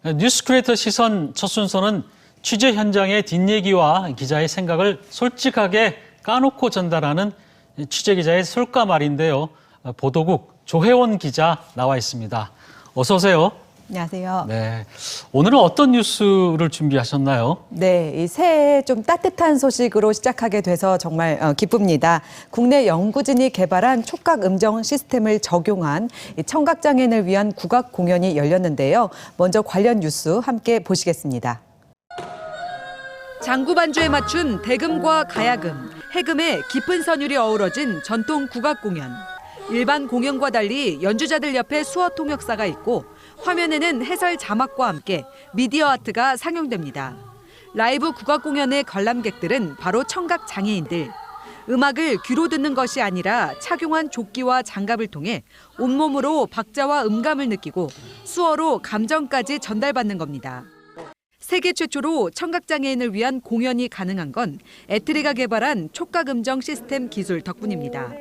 뉴스 크리에이터 시선 첫 순서는 취재 현장의 뒷얘기와 기자의 생각을 솔직하게 까놓고 전달하는 취재 기자의 솔까말인데요. 보도국 조혜원 기자 나와 있습니다. 어서 오세요. 안녕하세요. 네, 오늘은 어떤 뉴스를 준비하셨나요? 네, 이 새해 좀 따뜻한 소식으로 시작하게 돼서 정말 기쁩니다. 국내 연구진이 개발한 촉각 음정 시스템을 적용한 청각장애인을 위한 국악 공연이 열렸는데요. 먼저 관련 뉴스 함께 보시겠습니다. 장구 반주에 맞춘 대금과 가야금, 해금의 깊은 선율이 어우러진 전통 국악 공연. 일반 공연과 달리 연주자들 옆에 수어 통역사가 있고 화면에는 해설 자막과 함께 미디어 아트가 상영됩니다. 라이브 국악 공연의 관람객들은 바로 청각 장애인들. 음악을 귀로 듣는 것이 아니라 착용한 조끼와 장갑을 통해 온몸으로 박자와 음감을 느끼고 수어로 감정까지 전달받는 겁니다. 세계 최초로 청각장애인을 위한 공연이 가능한 건 에트리가 개발한 촉각음정 시스템 기술 덕분입니다.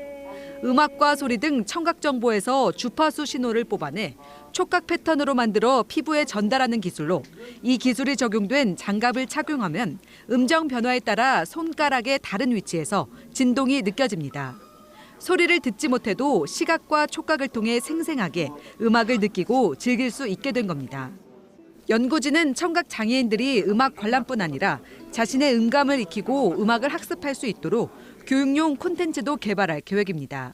음악과 소리 등 청각 정보에서 주파수 신호를 뽑아내 촉각 패턴으로 만들어 피부에 전달하는 기술로 이 기술이 적용된 장갑을 착용하면 음정 변화에 따라 손가락의 다른 위치에서 진동이 느껴집니다. 소리를 듣지 못해도 시각과 촉각을 통해 생생하게 음악을 느끼고 즐길 수 있게 된 겁니다. 연구진은 청각 장애인들이 음악 관람뿐 아니라 자신의 음감을 익히고 음악을 학습할 수 있도록 교육용 콘텐츠도 개발할 계획입니다.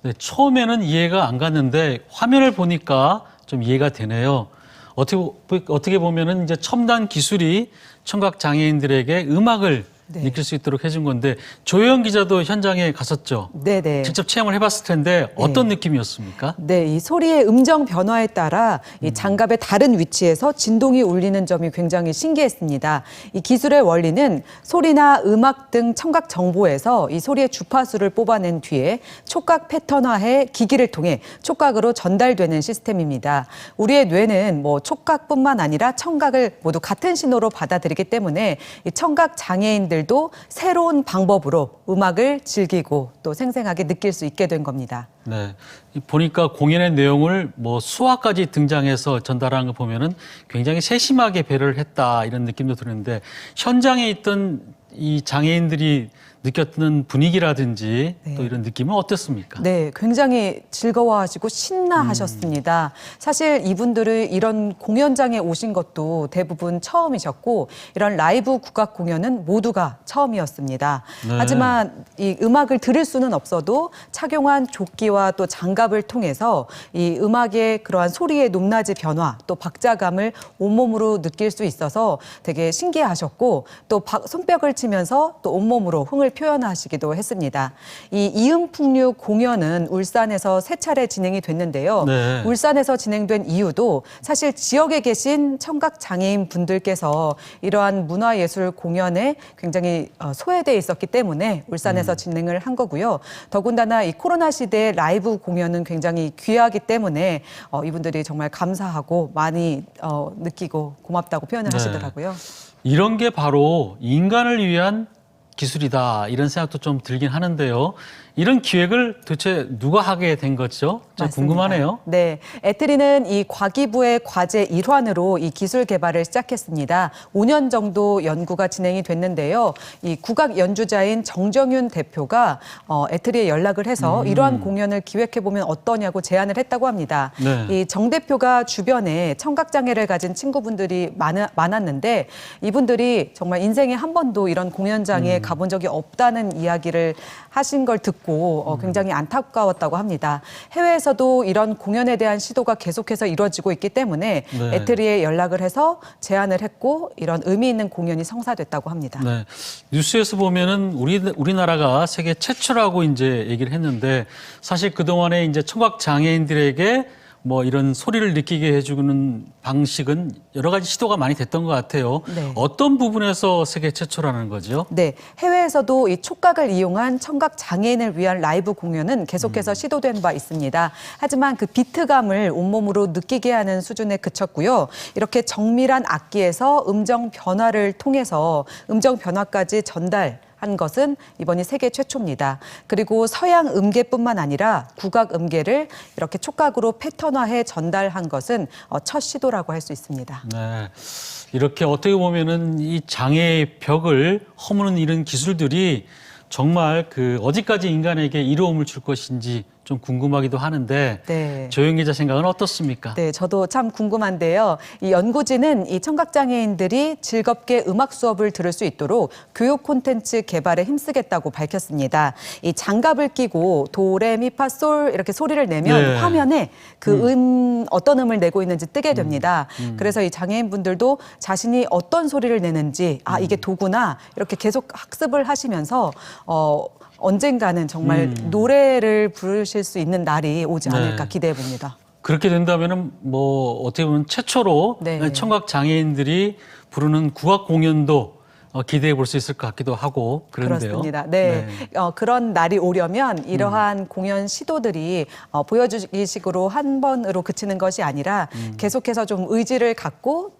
네, 처음에는 이해가 안 갔는데 화면을 보니까 좀 이해가 되네요. 어떻게 보면은 이제 첨단 기술이 청각 장애인들에게 음악을 느낄 수 있도록 해준 건데 조혜원 기자도 현장에 갔었죠? 네네. 직접 체험을 해봤을 텐데 어떤 느낌이었습니까? 네, 이 소리의 음정 변화에 따라 이 장갑의 다른 위치에서 진동이 울리는 점이 굉장히 신기했습니다. 이 기술의 원리는 소리나 음악 등 청각 정보에서 이 소리의 주파수를 뽑아낸 뒤에 촉각 패턴화해 기기를 통해 촉각으로 전달되는 시스템입니다. 우리의 뇌는 촉각뿐만 아니라 청각을 모두 같은 신호로 받아들이기 때문에 이 청각 장애인들 도 새로운 방법으로 음악을 즐기고 또 생생하게 느낄 수 있게 된 겁니다. 네, 보니까 공연의 내용을 수화까지 등장해서 전달하는 거 보면은 굉장히 세심하게 배려를 했다 이런 느낌도 드는데 현장에 있던 이 장애인들이 느꼈던 분위기라든지 또 이런 느낌은 어땠습니까? 네, 굉장히 즐거워하시고 신나하셨습니다. 사실 이분들은 이런 공연장에 오신 것도 대부분 처음이셨고 이런 라이브 국악 공연은 모두가 처음이었습니다. 네. 하지만 이 음악을 들을 수는 없어도 착용한 조끼와 또 장갑을 통해서 이 음악의 그러한 소리의 높낮이 변화 또 박자감을 온몸으로 느낄 수 있어서 되게 신기하셨고 또 손뼉을 치면서 또 온몸으로 흥을 표현하시기도 했습니다. 이 이음풍류 공연은 울산에서 3차례 진행이 됐는데요. 네. 울산에서 진행된 이유도 사실 지역에 계신 청각 장애인 분들께서 이러한 문화예술 공연에 굉장히 소외돼 있었기 때문에 울산에서 진행을 한 거고요. 더군다나 이 코로나 시대에 라이브 공연은 굉장히 귀하기 때문에 이분들이 정말 감사하고 많이 느끼고 고맙다고 표현을 하시더라고요. 이런 게 바로 인간을 위한 기술이다 이런 생각도 좀 들긴 하는데요. 이런 기획을 도대체 누가 하게 된 거죠? 좀 궁금하네요. 네, 에트리는 이 과기부의 과제 일환으로 이 기술 개발을 시작했습니다. 5년 정도 연구가 진행이 됐는데요. 이 국악 연주자인 정정윤 대표가 에트리에 연락을 해서 이러한 공연을 기획해 보면 어떠냐고 제안을 했다고 합니다. 네. 이 정 대표가 주변에 청각 장애를 가진 친구분들이 많았는데 이분들이 정말 인생에 한 번도 이런 공연장에 가본 적이 없다는 이야기를 하신 걸 듣고 굉장히 안타까웠다고 합니다. 해외에서도 이런 공연에 대한 시도가 계속해서 이루어지고 있기 때문에 에트리에 연락을 해서 제안을 했고 이런 의미 있는 공연이 성사됐다고 합니다. 네, 뉴스에서 보면은 우리나라가 세계 최초라고 이제 얘기를 했는데 사실 그 동안에 이제 청각 장애인들에게 이런 소리를 느끼게 해주는 방식은 여러 가지 시도가 많이 됐던 것 같아요. 네. 어떤 부분에서 세계 최초라는 거죠? 네, 해외에서도 이 촉각을 이용한 청각 장애인을 위한 라이브 공연은 계속해서 시도된 바 있습니다. 하지만 그 비트감을 온몸으로 느끼게 하는 수준에 그쳤고요. 이렇게 정밀한 악기에서 음정 변화를 통해서 음정 변화까지 전달 한 것은 이번이 세계 최초입니다. 그리고 서양 음계뿐만 아니라 국악 음계를 이렇게 촉각으로 패턴화해 전달한 것은 첫 시도라고 할 수 있습니다. 네. 이렇게 어떻게 보면은 이 장애의 벽을 허무는 이런 기술들이 정말 그 어디까지 인간에게 이로움을 줄 것인지 좀 궁금하기도 하는데 네. 조영 기자 생각은 어떻습니까? 네, 저도 참 궁금한데요. 이 연구진은 이 청각장애인들이 즐겁게 음악 수업을 들을 수 있도록 교육 콘텐츠 개발에 힘쓰겠다고 밝혔습니다. 이 장갑을 끼고 도, 레, 미, 파, 솔 이렇게 소리를 내면 네. 화면에 그 어떤 음을 내고 있는지 뜨게 됩니다. 그래서 이 장애인분들도 자신이 어떤 소리를 내는지 이게 도구나 이렇게 계속 학습을 하시면서 언젠가는 정말 노래를 부르실 수 있는 날이 오지 않을까 네. 기대해 봅니다. 그렇게 된다면은 뭐 어떻게 보면 최초로 네. 청각 장애인들이 부르는 국악 공연도 기대해 볼 수 있을 것 같기도 하고 그런데요. 그렇습니다. 네. 그런 날이 오려면 이러한 공연 시도들이 보여주기식으로 한 번으로 그치는 것이 아니라 계속해서 좀 의지를 갖고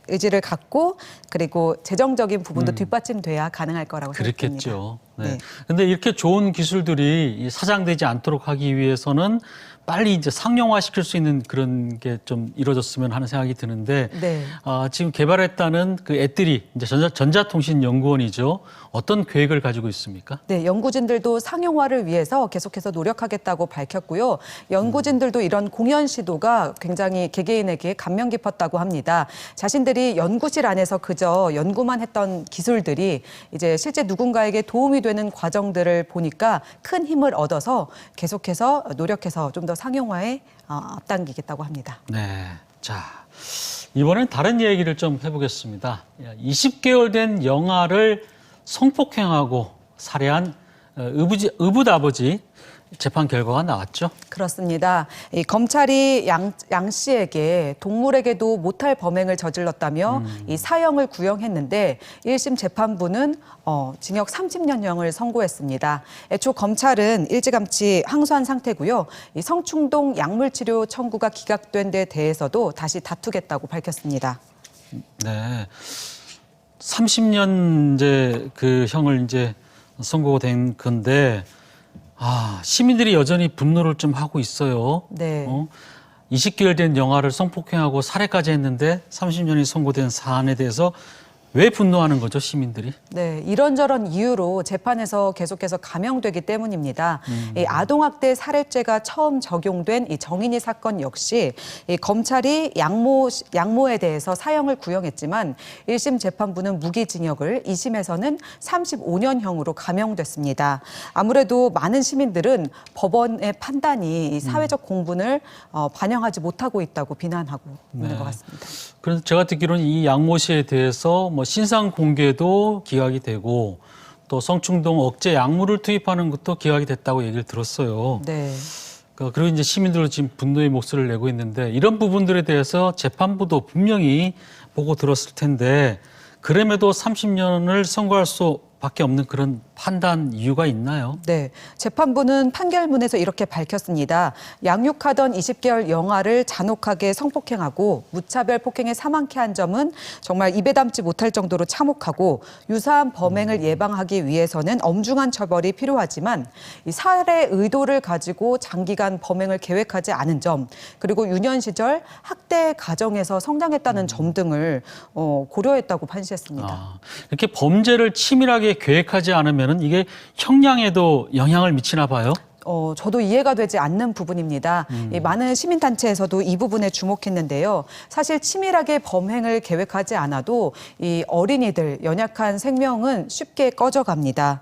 의지를 갖고 그리고 재정적인 부분도 뒷받침돼야 가능할 거라고 생각합니다. 그렇겠죠. 네. 네. 근데 이렇게 좋은 기술들이 사장되지 않도록 하기 위해서는 빨리 이제 상용화 시킬 수 있는 그런 게 좀 이루어졌으면 하는 생각이 드는데 네. 지금 개발했다는 그 애들이 이제 전자통신연구원이죠. 어떤 계획을 가지고 있습니까? 네, 연구진들도 상용화를 위해서 계속해서 노력하겠다고 밝혔고요. 연구진들도 이런 공연 시도가 굉장히 개개인에게 감명 깊었다고 합니다. 자신들이 연구실 안에서 그저 연구만 했던 기술들이 이제 실제 누군가에게 도움이 되는 과정들을 보니까 큰 힘을 얻어서 계속해서 노력해서 좀 더 상용화에 앞당기겠다고 합니다. 네. 자, 이번엔 다른 얘기를 좀 해보겠습니다. 20개월 된 영아를 성폭행하고 살해한 의붓아버지 재판 결과가 나왔죠. 그렇습니다. 이 검찰이 양 씨에게 동물에게도 못할 범행을 저질렀다며 이 사형을 구형했는데 1심 재판부는 징역 30년형을 선고했습니다. 애초 검찰은 일찌감치 항소한 상태고요. 이 성충동 약물치료 청구가 기각된 데 대해서도 다시 다투겠다고 밝혔습니다. 네. 30년 이제 그 형을 이제 선고가 된 건데 시민들이 여전히 분노를 좀 하고 있어요. 네. 20개월 된 영아를 성폭행하고 살해까지 했는데 30년이 선고된 사안에 대해서 왜 분노하는 거죠, 시민들이? 네, 이런저런 이유로 재판에서 계속해서 감형되기 때문입니다. 이 아동학대 살해죄가 처음 적용된 이 정인이 사건 역시 이 검찰이 양모에 대해서 사형을 구형했지만 1심 재판부는 무기징역을 2심에서는 35년형으로 감형됐습니다. 아무래도 많은 시민들은 법원의 판단이 이 사회적 공분을 반영하지 못하고 있다고 비난하고 있는 것 같습니다. 그래서 제가 듣기로는 이 양모 씨에 대해서 뭐 신상 공개도 기각이 되고 또 성충동 억제 약물을 투입하는 것도 기각이 됐다고 얘기를 들었어요. 네. 그리고 이제 시민들도 지금 분노의 목소리를 내고 있는데 이런 부분들에 대해서 재판부도 분명히 보고 들었을 텐데 그럼에도 30년을 선고할 수밖에 없는 그런 판단 이유가 있나요? 네, 재판부는 판결문에서 이렇게 밝혔습니다. 양육하던 20개월 영아를 잔혹하게 성폭행하고 무차별 폭행에 사망케 한 점은 정말 입에 담지 못할 정도로 참혹하고 유사한 범행을 예방하기 위해서는 엄중한 처벌이 필요하지만 이 살해 의도를 가지고 장기간 범행을 계획하지 않은 점 그리고 유년 시절 학대 가정에서 성장했다는 점 등을 고려했다고 판시했습니다. 이렇게 범죄를 치밀하게 계획하지 않으면 이게 형량에도 영향을 미치나 봐요? 저도 이해가 되지 않는 부분입니다. 이 많은 시민단체에서도 이 부분에 주목했는데요. 사실 치밀하게 범행을 계획하지 않아도 이 어린이들, 연약한 생명은 쉽게 꺼져갑니다.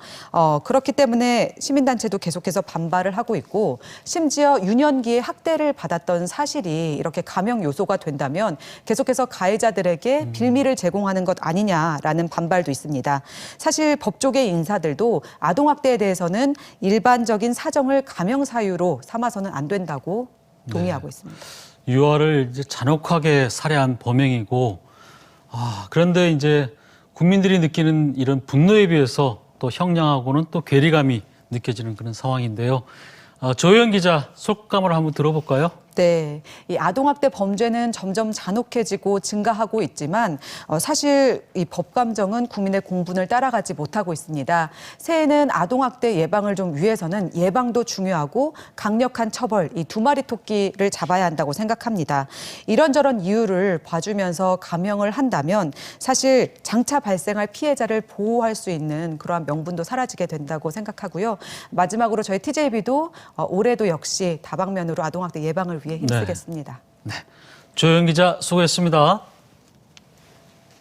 그렇기 때문에 시민단체도 계속해서 반발을 하고 있고 심지어 유년기에 학대를 받았던 사실이 이렇게 감형 요소가 된다면 계속해서 가해자들에게 빌미를 제공하는 것 아니냐라는 반발도 있습니다. 사실 법조계 인사들도 아동학대에 대해서는 일반적인 사정을 감형 사유로 삼아서는 안 된다고 동의하고 있습니다. 유아를 이제 잔혹하게 살해한 범행이고, 그런데 이제 국민들이 느끼는 이런 분노에 비해서 또 형량하고는 또 괴리감이 느껴지는 그런 상황인데요. 조영 기자 속감을 한번 들어볼까요? 네, 이 아동학대 범죄는 점점 잔혹해지고 증가하고 있지만 사실 이 법감정은 국민의 공분을 따라가지 못하고 있습니다. 새해에는 아동학대 예방을 좀 위해서는 예방도 중요하고 강력한 처벌, 이 두 마리 토끼를 잡아야 한다고 생각합니다. 이런저런 이유를 봐주면서 감형을 한다면 사실 장차 발생할 피해자를 보호할 수 있는 그러한 명분도 사라지게 된다고 생각하고요. 마지막으로 저희 TJB도 올해도 역시 다방면으로 아동학대 예방을 위해 힘쓰겠습니다. 네. 조영 기자 수고했습니다.